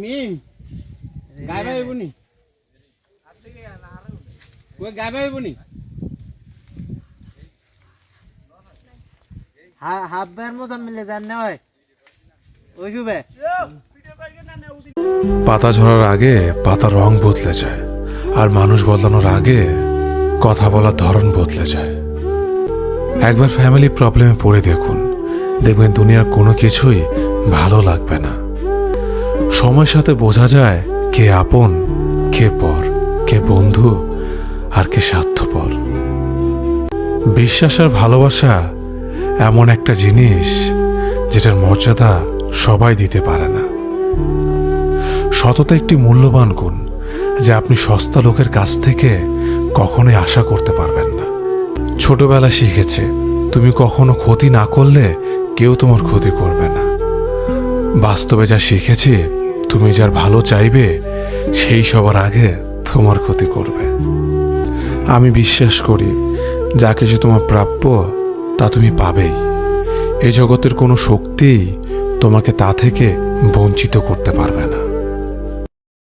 মিম গাইবা হইবনি ওই গাইবা হইবনি হাফের মতো মিলে যান না হয় ওই শুবে পাতা ঝরার আগে পাতার রং বদলে যায়, আর মানুষ বদলানোর আগে কথা বলার ধরন বদলে যায়। একবার ফ্যামিলি প্রবলেমে পড়ে দেখুন, দেখবেন দুনিয়ার কোনো কিছুই ভালো লাগবে না। সময়ের সাথে বোঝা যায় কে আপন, কে পর, কে বন্ধু আর কে স্বার্থপর। বিশ্বাস আর ভালোবাসা এমন একটা জিনিস যেটার মর্যাদা সবাই দিতে পারে না। সততা একটি মূল্যবান গুণ যা আপনি সস্তা লোকের কাছ থেকে কখনোই আশা করতে পারবেন না। ছোটবেলা শিখেছে তুমি কখনো ক্ষতি না করলে কেউ তোমার ক্ষতি করবে না। বাস্তবে যা শিখেছি তুমি যার ভালো চাইবে সেই সবার আগে তোমার ক্ষতি করবে। আমি বিশ্বাস করি যা কিছু তোমার প্রাপ্য তা তুমি পাবেই। এই জগতের কোনো শক্তিই তোমাকে তা থেকে বঞ্চিত করতে পারবে না।